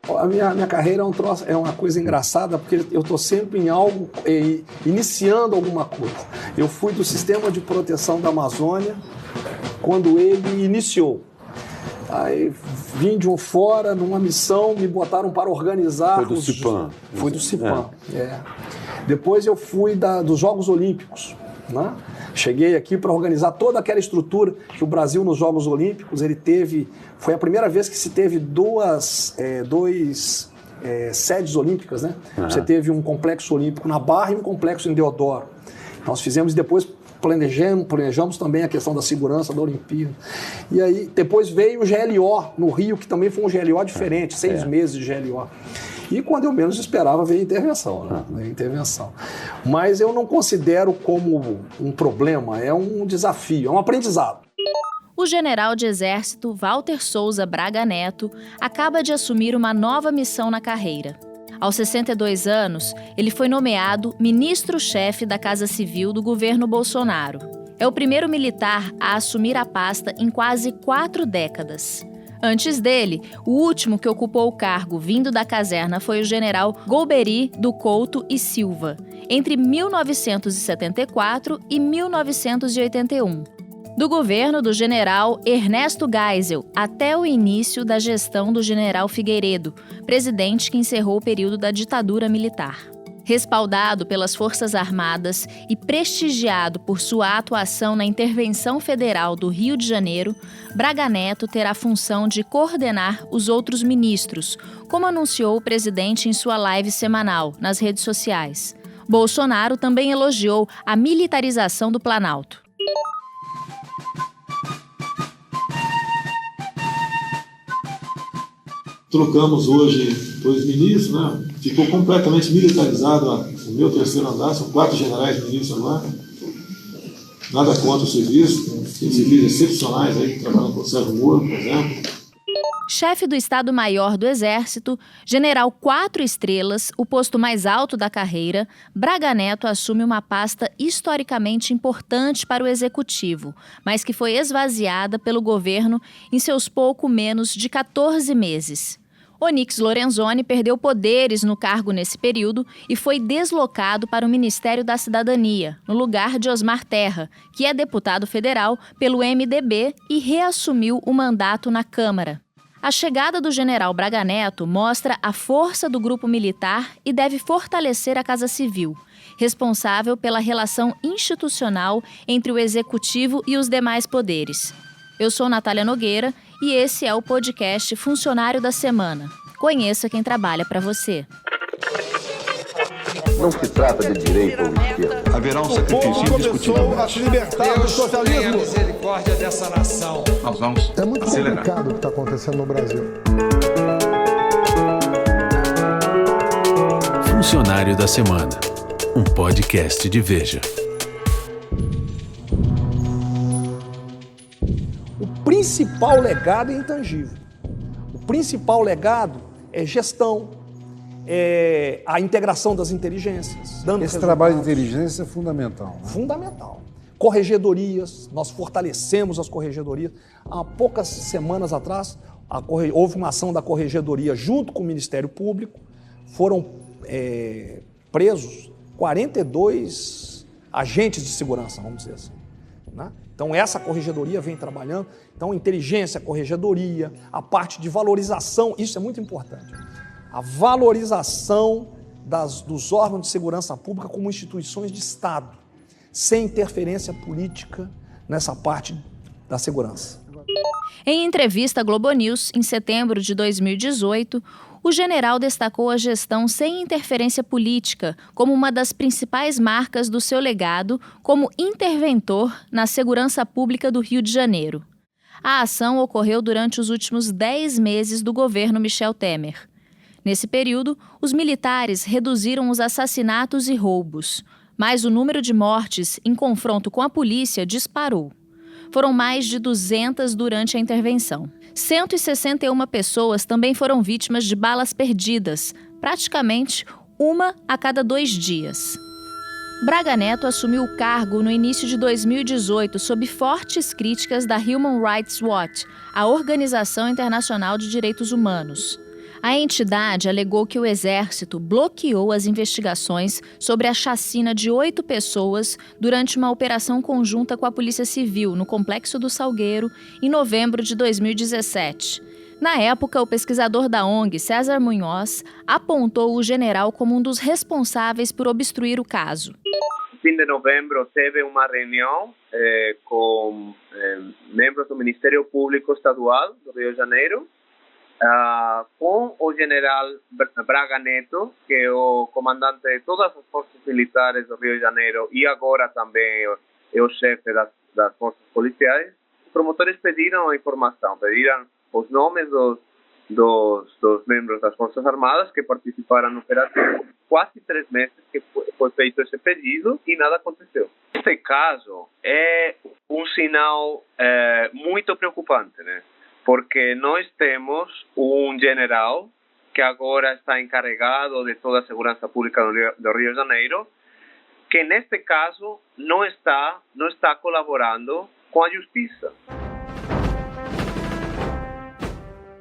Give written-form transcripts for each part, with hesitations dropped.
A minha carreira é um troço, é uma coisa engraçada, porque eu estou sempre em algo, iniciando alguma coisa. Eu fui do Sistema de Proteção da Amazônia quando ele iniciou. Aí vim de fora, numa missão, me botaram para organizar... Foi do CIPAM. Foi do CIPAM, Depois eu fui dos Jogos Olímpicos, né? Cheguei aqui para organizar toda aquela estrutura que o Brasil nos Jogos Olímpicos, ele teve... Foi a primeira vez que se teve dois sedes olímpicas, né? Uhum. Você teve um complexo olímpico na Barra e um complexo em Deodoro. Nós fizemos depois... Planejamos também a questão da segurança da Olimpíada. E aí, depois veio o GLO no Rio, que também foi um GLO diferente, 6 meses de GLO. E quando eu menos esperava, veio a intervenção, né? Veio a intervenção. Mas eu não considero como um problema, é um desafio, é um aprendizado. O general de Exército Walter Souza Braga Neto acaba de assumir uma nova missão na carreira. Aos 62 anos, ele foi nomeado ministro-chefe da Casa Civil do governo Bolsonaro. É o primeiro militar a assumir a pasta em quase 4 décadas. Antes dele, o último que ocupou o cargo vindo da caserna foi o general Golbery do Couto e Silva, entre 1974 e 1981. Do governo do general Ernesto Geisel até o início da gestão do general Figueiredo, presidente que encerrou o período da ditadura militar. Respaldado pelas Forças Armadas e prestigiado por sua atuação na Intervenção Federal do Rio de Janeiro, Braga Neto terá a função de coordenar os outros ministros, como anunciou o presidente em sua live semanal nas redes sociais. Bolsonaro também elogiou a militarização do Planalto. Trocamos hoje 2 ministros, né? Ficou completamente militarizado o meu terceiro andar, são 4 generais ministros agora. Nada contra o serviço, tem civis excepcionais aí que trabalham com o Sérgio Moro, por exemplo. Chefe do Estado-Maior do Exército, general 4 estrelas, o posto mais alto da carreira, Braga Neto assume uma pasta historicamente importante para o Executivo, mas que foi esvaziada pelo governo em seus pouco menos de 14 meses. Onyx Lorenzoni perdeu poderes no cargo nesse período e foi deslocado para o Ministério da Cidadania, no lugar de Osmar Terra, que é deputado federal pelo MDB e reassumiu o mandato na Câmara. A chegada do general Braga Neto mostra a força do grupo militar e deve fortalecer a Casa Civil, responsável pela relação institucional entre o Executivo e os demais poderes. Eu sou Natália Nogueira e esse é o podcast Funcionário da Semana. Conheça quem trabalha para você. Não se trata de direita ou esquerda. Haverá um sacrifício indiscutível. A se libertar do socialismo. Tenha misericórdia dessa nação. Nós vamos É muito acelerar. complicado o que está acontecendo no Brasil. Funcionário da Semana, um podcast de Veja. O principal legado é intangível. O principal legado é gestão, é a integração das inteligências. Esse trabalho de inteligência é fundamental. Né? Fundamental. Corregedorias, nós fortalecemos as corregedorias. Há poucas semanas atrás, houve uma ação da corregedoria junto com o Ministério Público. Foram presos 42 agentes de segurança, vamos dizer assim. Né? Então, essa corregedoria vem trabalhando. Então, inteligência, corregedoria, a parte de valorização, isso é muito importante. A valorização dos órgãos de segurança pública como instituições de Estado, sem interferência política nessa parte da segurança. Em entrevista à Globo News, em setembro de 2018, o general destacou a gestão sem interferência política como uma das principais marcas do seu legado como interventor na segurança pública do Rio de Janeiro. A ação ocorreu durante os últimos 10 meses do governo Michel Temer. Nesse período, os militares reduziram os assassinatos e roubos, mas o número de mortes em confronto com a polícia disparou. Foram mais de 200 durante a intervenção. 161 pessoas também foram vítimas de balas perdidas, praticamente uma a cada 2 dias. Braga Neto assumiu o cargo no início de 2018 sob fortes críticas da Human Rights Watch, a Organização Internacional de Direitos Humanos. A entidade alegou que o Exército bloqueou as investigações sobre a chacina de 8 pessoas durante uma operação conjunta com a Polícia Civil no Complexo do Salgueiro, em novembro de 2017. Na época, o pesquisador da ONG, César Munhoz, apontou o general como um dos responsáveis por obstruir o caso. No fim de novembro, teve uma reunião com membros do Ministério Público Estadual do Rio de Janeiro, com o general Braga Neto, que é o comandante de todas as forças militares do Rio de Janeiro e agora também é o chefe das forças policiais. Os promotores pediram a informação, pediram os nomes dos membros das Forças Armadas que participaram no operativo. Quase 3 meses que foi feito esse pedido e nada aconteceu. Este caso é um sinal muito preocupante, né? Porque nós temos um general que agora está encarregado de toda a segurança pública do Rio de Janeiro, que neste caso não está colaborando com a justiça.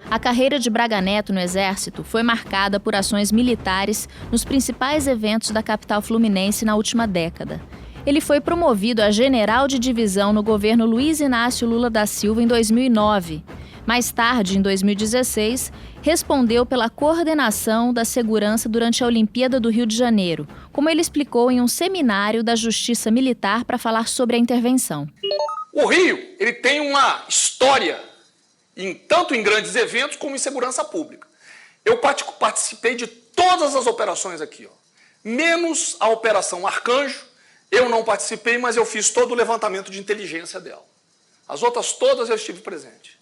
A carreira de Braga Neto no Exército foi marcada por ações militares nos principais eventos da capital fluminense na última década. Ele foi promovido a general de divisão no governo Luiz Inácio Lula da Silva em 2009. Mais tarde, em 2016, respondeu pela coordenação da segurança durante a Olimpíada do Rio de Janeiro, como ele explicou em um seminário da Justiça Militar para falar sobre a intervenção. O Rio, ele tem uma história, tanto em grandes eventos como em segurança pública. Eu participei de todas as operações aqui, menos a Operação Arcanjo. Eu não participei, mas eu fiz todo o levantamento de inteligência dela. As outras todas eu estive presente.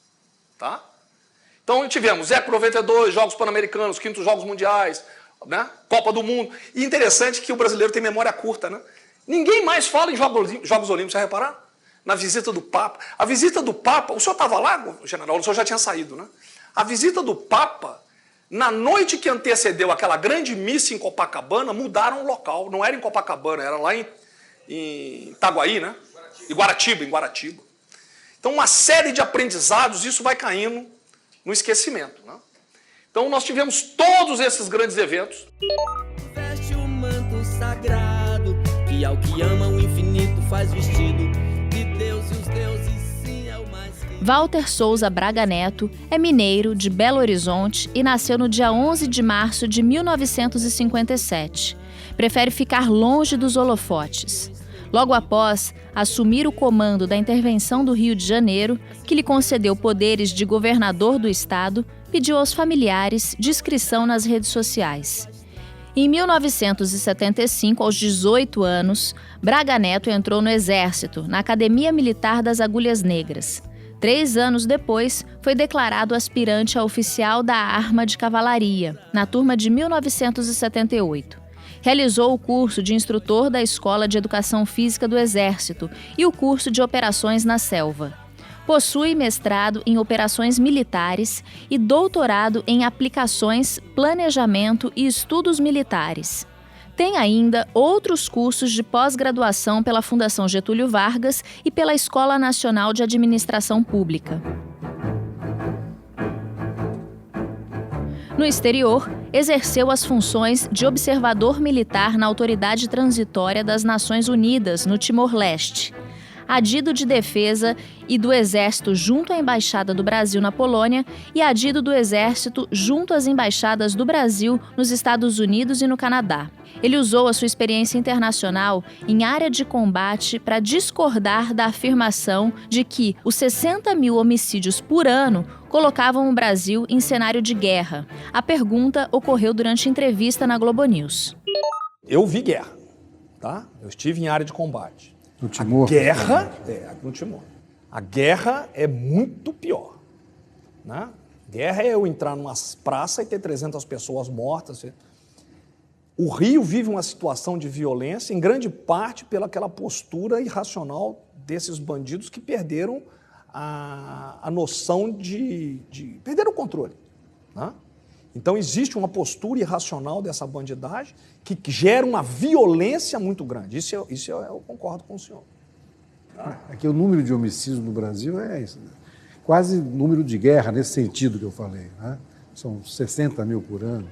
Tá? Então tivemos ECO 92, Jogos Pan-Americanos, 5º Jogos Mundiais, né? Copa do Mundo. E interessante que o brasileiro tem memória curta, né? Ninguém mais fala em Jogos Olímpicos, já repararam? Na visita do Papa. A visita do Papa, o senhor estava lá, general, o senhor já tinha saído, né? A visita do Papa, na noite que antecedeu aquela grande missa em Copacabana, mudaram o local. Não era em Copacabana, era lá em Itaguaí, né? Em Guaratiba. Então, uma série de aprendizados, isso vai caindo no esquecimento, né? Então, nós tivemos todos esses grandes eventos. Veste o manto sagrado, que ao que ama o infinito faz vestido de Deus e os deuses, sim, é o mais querido. Walter Souza Braga Neto é mineiro de Belo Horizonte e nasceu no dia 11 de março de 1957. Prefere ficar longe dos holofotes. Logo após assumir o comando da intervenção do Rio de Janeiro, que lhe concedeu poderes de governador do estado, pediu aos familiares discrição nas redes sociais. Em 1975, aos 18 anos, Braga Neto entrou no Exército, na Academia Militar das Agulhas Negras. 3 anos depois, foi declarado aspirante a oficial da Arma de Cavalaria, na turma de 1978. Realizou o curso de instrutor da Escola de Educação Física do Exército e o curso de Operações na Selva. Possui mestrado em Operações Militares e doutorado em Aplicações, Planejamento e Estudos Militares. Tem ainda outros cursos de pós-graduação pela Fundação Getúlio Vargas e pela Escola Nacional de Administração Pública. No exterior, exerceu as funções de observador militar na Autoridade Transitória das Nações Unidas, no Timor-Leste. Adido de Defesa e do Exército junto à Embaixada do Brasil na Polônia e adido do Exército junto às embaixadas do Brasil nos Estados Unidos e no Canadá. Ele usou a sua experiência internacional em área de combate para discordar da afirmação de que os 60 mil homicídios por ano colocavam o Brasil em cenário de guerra. A pergunta ocorreu durante entrevista na Globo News. Eu vi guerra, tá? Eu estive em área de combate. No Timor? No Timor. A guerra é muito pior, né? Guerra é eu entrar numa praça e ter 300 pessoas mortas. O Rio vive uma situação de violência, em grande parte pelaquela postura irracional desses bandidos que perderam a noção perderam o controle, né? Então existe uma postura irracional dessa bandidagem que gera uma violência muito grande. Isso eu concordo com o senhor. Aqui o número de homicídios no Brasil é isso, né? Quase número de guerra, nesse sentido que eu falei, né? São 60 mil por ano.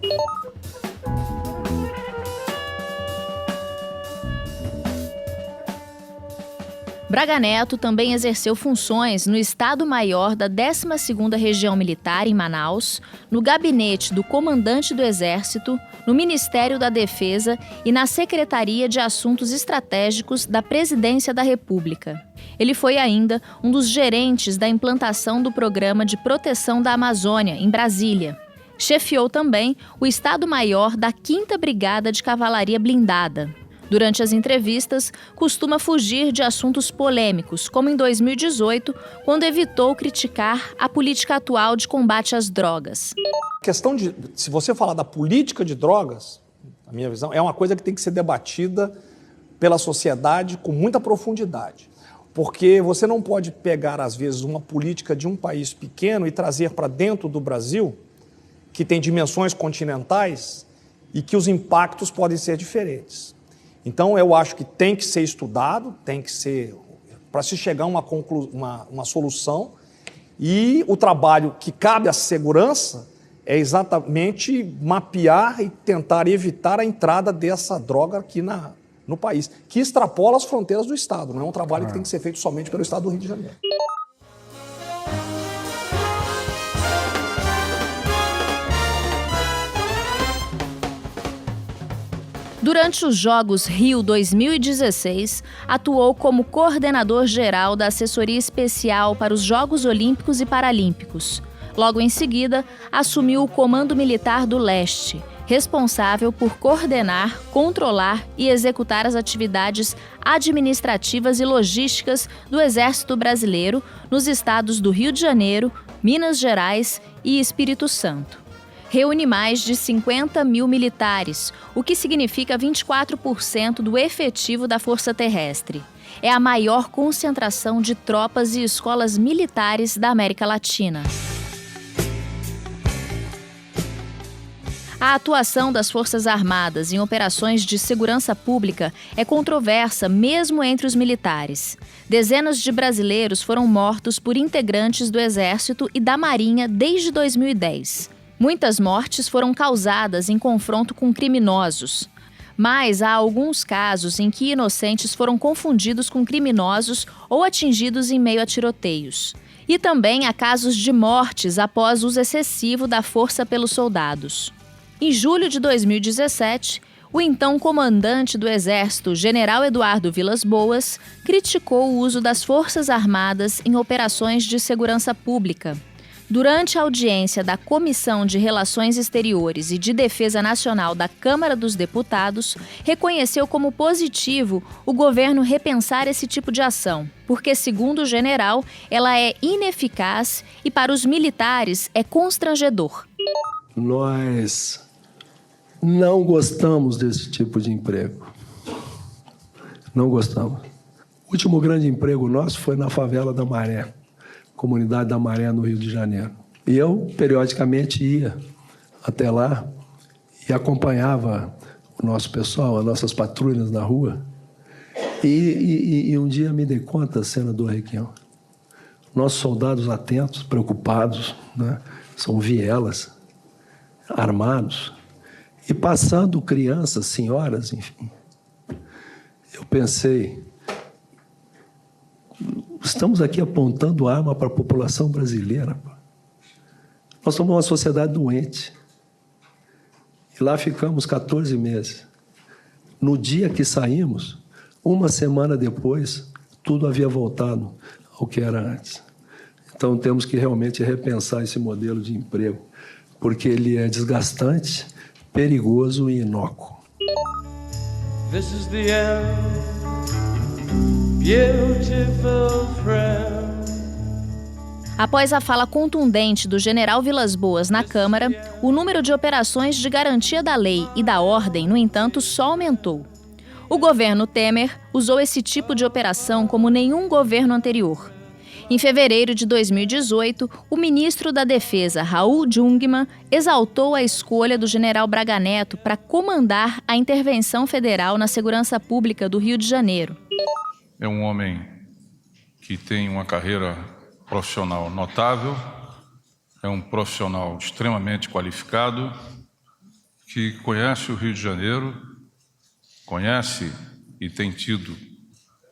Braga Neto também exerceu funções no Estado-Maior da 12ª Região Militar em Manaus, no gabinete do Comandante do Exército, no Ministério da Defesa e na Secretaria de Assuntos Estratégicos da Presidência da República. Ele foi ainda um dos gerentes da implantação do Programa de Proteção da Amazônia, em Brasília. Chefiou também o Estado-Maior da 5ª Brigada de Cavalaria Blindada. Durante as entrevistas, costuma fugir de assuntos polêmicos, como em 2018, quando evitou criticar a política atual de combate às drogas. A questão de, se você falar da política de drogas, na minha visão, é uma coisa que tem que ser debatida pela sociedade com muita profundidade. Porque você não pode pegar, às vezes, uma política de um país pequeno e trazer para dentro do Brasil, que tem dimensões continentais e que os impactos podem ser diferentes. Então, eu acho que tem que ser estudado, tem que ser, para se chegar a uma solução, e o trabalho que cabe à segurança é exatamente mapear e tentar evitar a entrada dessa droga aqui no país, que extrapola as fronteiras do Estado, não é um trabalho que tem que ser feito somente pelo Estado do Rio de Janeiro. Durante os Jogos Rio 2016, atuou como coordenador-geral da Assessoria Especial para os Jogos Olímpicos e Paralímpicos. Logo em seguida, assumiu o Comando Militar do Leste, responsável por coordenar, controlar e executar as atividades administrativas e logísticas do Exército Brasileiro nos estados do Rio de Janeiro, Minas Gerais e Espírito Santo. Reúne mais de 50 mil militares, o que significa 24% do efetivo da Força Terrestre. É a maior concentração de tropas e escolas militares da América Latina. A atuação das Forças Armadas em operações de segurança pública é controversa mesmo entre os militares. Dezenas de brasileiros foram mortos por integrantes do Exército e da Marinha desde 2010. Muitas mortes foram causadas em confronto com criminosos. Mas há alguns casos em que inocentes foram confundidos com criminosos ou atingidos em meio a tiroteios. E também há casos de mortes após uso excessivo da força pelos soldados. Em julho de 2017, o então comandante do Exército, General Eduardo Vilas Boas, criticou o uso das Forças Armadas em operações de segurança pública. Durante a audiência da Comissão de Relações Exteriores e de Defesa Nacional da Câmara dos Deputados, reconheceu como positivo o governo repensar esse tipo de ação, porque, segundo o general, ela é ineficaz e, para os militares, é constrangedor. Nós não gostamos desse tipo de emprego. Não gostamos. O último grande emprego nosso foi na favela da Maré. Comunidade da Maré, no Rio de Janeiro. E eu, periodicamente, ia até lá e acompanhava o nosso pessoal, as nossas patrulhas na rua. E um dia me dei conta, senador Requião, nossos soldados atentos, preocupados, né? São vielas, armados, e passando crianças, senhoras, enfim. Eu pensei, estamos aqui apontando arma para a população brasileira. Nós somos uma sociedade doente. E lá ficamos 14 meses. No dia que saímos, uma semana depois, tudo havia voltado ao que era antes. Então temos que realmente repensar esse modelo de emprego, porque ele é desgastante, perigoso e inócuo. This is the end. Beautiful friend. Após a fala contundente do general Vilas Boas na Câmara, o número de operações de garantia da lei e da ordem, no entanto, só aumentou. O governo Temer usou esse tipo de operação como nenhum governo anterior. Em fevereiro de 2018, o ministro da Defesa, Raul Jungmann, exaltou a escolha do general Braga Neto para comandar a intervenção federal na segurança pública do Rio de Janeiro. É um homem que tem uma carreira profissional notável, é um profissional extremamente qualificado, que conhece o Rio de Janeiro, conhece e tem tido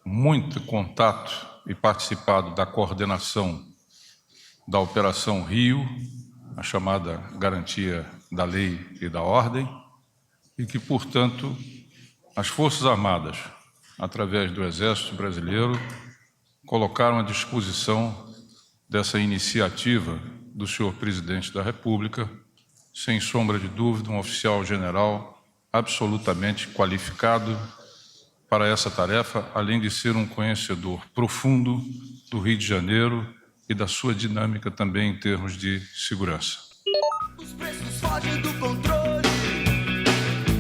muito contato e participado da coordenação da Operação Rio, a chamada Garantia da Lei e da Ordem, e que, portanto, as Forças Armadas, através do Exército Brasileiro, colocaram à disposição dessa iniciativa do senhor Presidente da República, sem sombra de dúvida, um oficial general absolutamente qualificado para essa tarefa, além de ser um conhecedor profundo do Rio de Janeiro e da sua dinâmica também em termos de segurança. Os preços fogem do controle,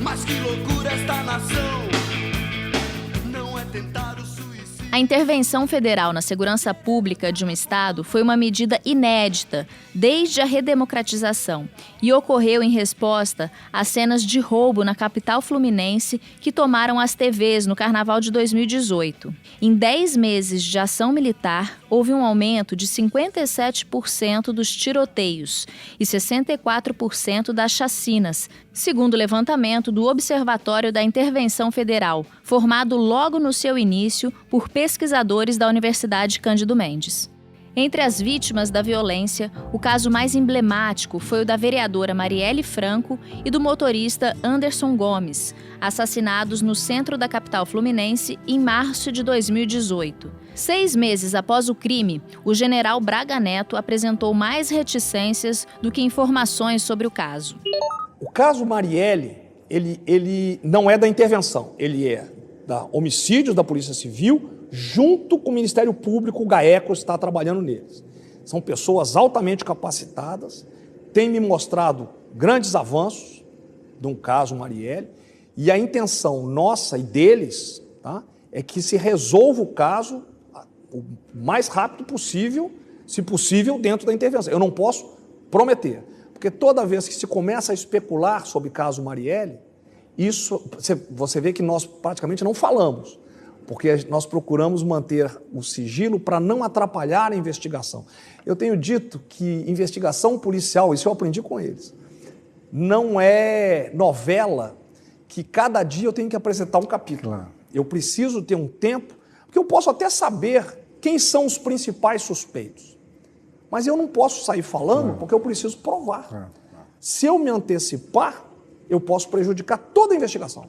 mas que loucura esta nação, não é tentar o suicídio. A intervenção federal na segurança pública de um estado foi uma medida inédita desde a redemocratização e ocorreu em resposta às cenas de roubo na capital fluminense que tomaram as TVs no Carnaval de 2018. Em 10 meses de ação militar, houve um aumento de 57% dos tiroteios e 64% das chacinas, segundo o levantamento do Observatório da Intervenção Federal, formado logo no seu início por pesquisadores da Universidade Cândido Mendes. Entre as vítimas da violência, o caso mais emblemático foi o da vereadora Marielle Franco e do motorista Anderson Gomes, assassinados no centro da capital fluminense em março de 2018. 6 meses após o crime, o general Braga Neto apresentou mais reticências do que informações sobre o caso. O caso Marielle, ele não é da intervenção, ele é da homicídios da Polícia Civil, junto com o Ministério Público, o GAECO está trabalhando neles. São pessoas altamente capacitadas, têm me mostrado grandes avanços de um caso Marielle, e a intenção nossa e deles, tá, é que se resolva o caso o mais rápido possível, se possível, dentro da intervenção. Eu não posso prometer, porque toda vez que se começa a especular sobre o caso Marielle, isso, você vê que nós praticamente não falamos, porque nós procuramos manter o sigilo para não atrapalhar a investigação. Eu tenho dito que investigação policial, isso eu aprendi com eles, não é novela que cada dia eu tenho que apresentar um capítulo. Claro. Eu preciso ter um tempo, porque eu posso até saber quem são os principais suspeitos, mas eu não posso sair falando porque eu preciso provar. Se eu me antecipar, eu posso prejudicar toda a investigação.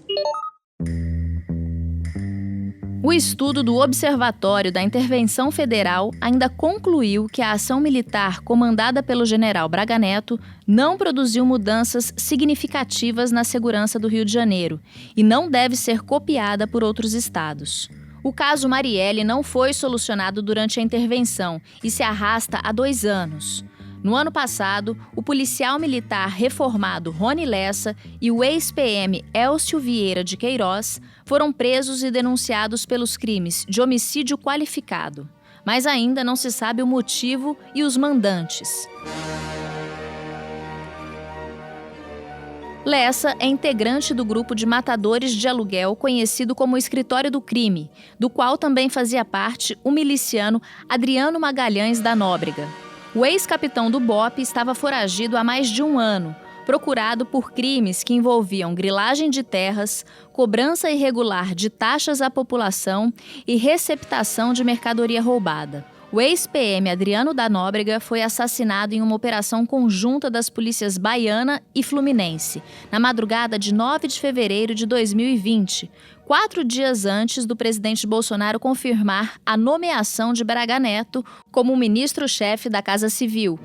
O estudo do Observatório da Intervenção Federal ainda concluiu que a ação militar comandada pelo general Braga Neto não produziu mudanças significativas na segurança do Rio de Janeiro e não deve ser copiada por outros estados. O caso Marielle não foi solucionado durante a intervenção e se arrasta há 2 anos. No ano passado, o policial militar reformado Rony Lessa e o ex-PM Elcio Vieira de Queiroz foram presos e denunciados pelos crimes de homicídio qualificado. Mas ainda não se sabe o motivo e os mandantes. Lessa é integrante do grupo de matadores de aluguel conhecido como Escritório do Crime, do qual também fazia parte o miliciano Adriano Magalhães da Nóbrega. O ex-capitão do BOPE estava foragido há mais de 1 ano, procurado por crimes que envolviam grilagem de terras, cobrança irregular de taxas à população e receptação de mercadoria roubada. O ex-PM Adriano da Nóbrega foi assassinado em uma operação conjunta das polícias baiana e fluminense, na madrugada de 9 de fevereiro de 2020, 4 dias antes do presidente Bolsonaro confirmar a nomeação de Braga Neto como ministro-chefe da Casa Civil.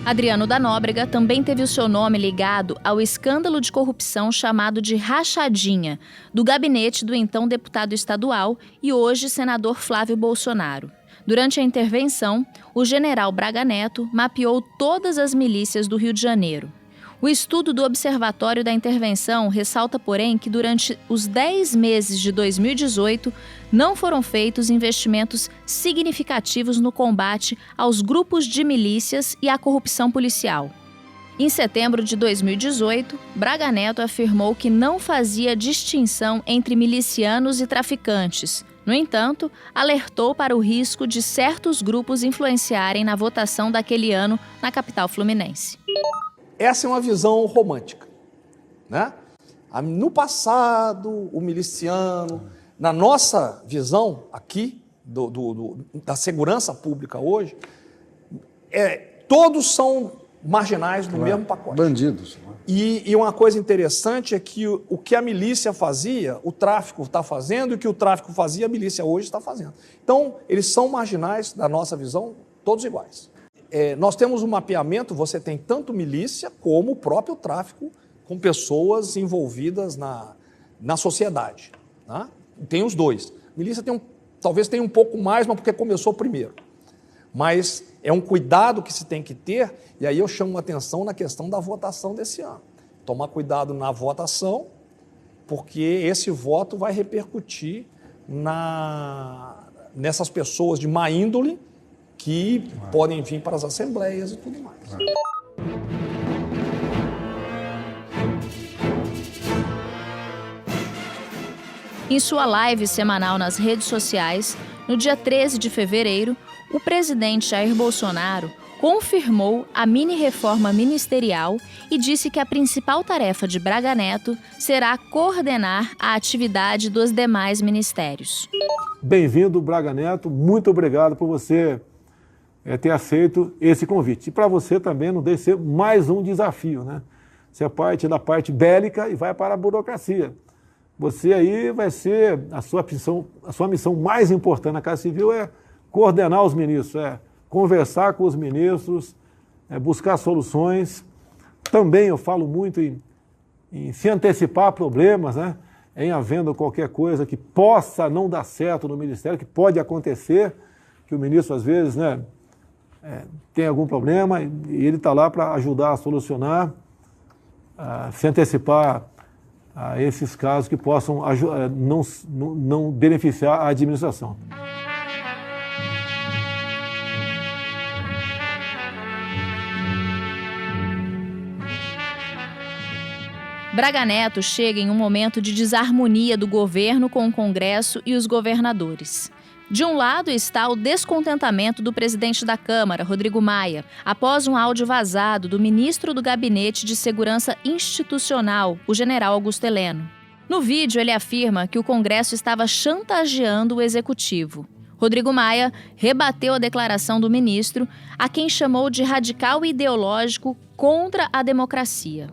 Adriano da Nóbrega também teve o seu nome ligado ao escândalo de corrupção chamado de Rachadinha, do gabinete do então deputado estadual e hoje senador Flávio Bolsonaro. Durante a intervenção, o general Braga Neto mapeou todas as milícias do Rio de Janeiro. O estudo do Observatório da Intervenção ressalta, porém, que durante os 10 meses de 2018 não foram feitos investimentos significativos no combate aos grupos de milícias e à corrupção policial. Em setembro de 2018, Braga Neto afirmou que não fazia distinção entre milicianos e traficantes, No entanto, alertou para o risco de certos grupos influenciarem na votação daquele ano na capital fluminense. Essa é uma visão romântica, né? No passado, o miliciano, na nossa visão aqui, da segurança pública hoje, todos são marginais do mesmo pacote. Bandidos. E uma coisa interessante é que o que a milícia fazia, o tráfico está fazendo, e o que o tráfico fazia, a milícia hoje está fazendo. Então, eles são marginais, da nossa visão, todos iguais. Nós temos um mapeamento, você tem tanto milícia como o próprio tráfico, com pessoas envolvidas na sociedade. Tá? Tem os dois. A milícia talvez tenha um pouco mais, mas porque começou primeiro. Mas é um cuidado que se tem que ter, e aí eu chamo a atenção na questão da votação desse ano. Tomar cuidado na votação, porque esse voto vai repercutir nessas pessoas de má índole que podem vir para as assembleias e tudo mais. Em sua live semanal nas redes sociais, no dia 13 de fevereiro, o presidente Jair Bolsonaro confirmou a mini-reforma ministerial e disse que a principal tarefa de Braga Neto será coordenar a atividade dos demais ministérios. Bem-vindo, Braga Neto. Muito obrigado por você ter aceito esse convite. E para você também não deixe de ser mais um desafio, né? Você é parte da parte bélica e vai para a burocracia. Você aí vai ser, a sua missão mais importante na Casa Civil é coordenar os ministros, conversar com os ministros, buscar soluções. Também eu falo muito em se antecipar a problemas, né? Em havendo qualquer coisa que possa não dar certo no Ministério, que pode acontecer, que o ministro às vezes tem algum problema e ele está lá para ajudar a solucionar, se antecipar a esses casos que possam não beneficiar a administração. Braga Neto chega em um momento de desarmonia do governo com o Congresso e os governadores. De um lado está o descontentamento do presidente da Câmara, Rodrigo Maia, após um áudio vazado do ministro do Gabinete de Segurança Institucional, o general Augusto Heleno. No vídeo, ele afirma que o Congresso estava chantageando o Executivo. Rodrigo Maia rebateu a declaração do ministro, a quem chamou de radical e ideológico contra a democracia.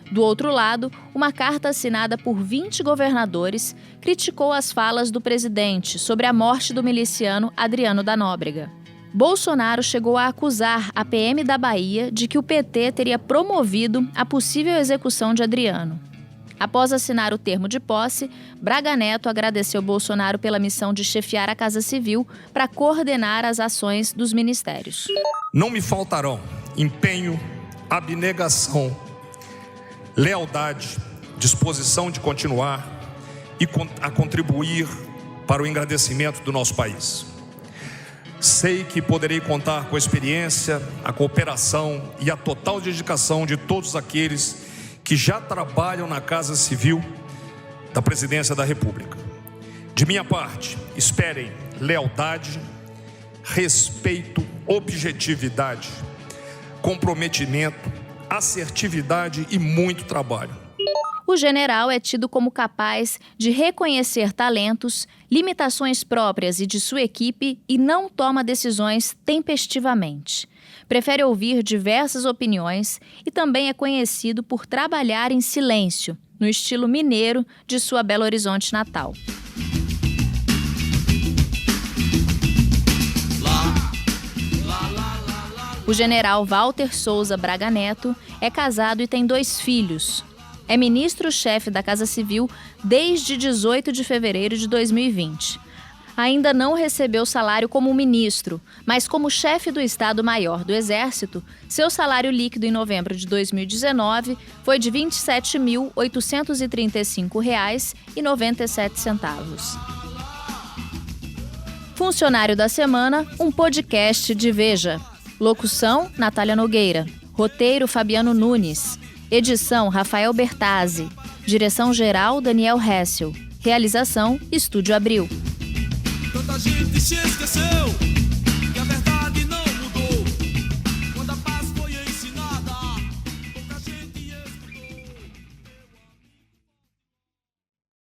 Do outro lado, uma carta assinada por 20 governadores criticou as falas do presidente sobre a morte do miliciano Adriano da Nóbrega. Bolsonaro chegou a acusar a PM da Bahia de que o PT teria promovido a possível execução de Adriano. Após assinar o termo de posse, Braga Neto agradeceu Bolsonaro pela missão de chefiar a Casa Civil para coordenar as ações dos ministérios. Não me faltarão empenho, abnegação, lealdade, disposição de continuar e a contribuir para o engrandecimento do nosso país. Sei que poderei contar com a experiência, a cooperação e a total dedicação de todos aqueles que já trabalham na Casa Civil da Presidência da República. De minha parte, esperem lealdade, respeito, objetividade, comprometimento, assertividade e muito trabalho. O general é tido como capaz de reconhecer talentos, limitações próprias e de sua equipe e não toma decisões tempestivamente. Prefere ouvir diversas opiniões e também é conhecido por trabalhar em silêncio, no estilo mineiro de sua Belo Horizonte natal. O general Walter Souza Braga Neto é casado e tem 2 filhos. É ministro-chefe da Casa Civil desde 18 de fevereiro de 2020. Ainda não recebeu salário como ministro, mas como chefe do Estado-Maior do Exército, seu salário líquido em novembro de 2019 foi de R$ 27.835,97. Funcionário da Semana, um podcast de Veja. Locução, Natália Nogueira. Roteiro, Fabiano Nunes. Edição, Rafael Bertazzi. Direção-geral, Daniel Hessel. Realização, Estúdio Abril. a gente se esqueceu.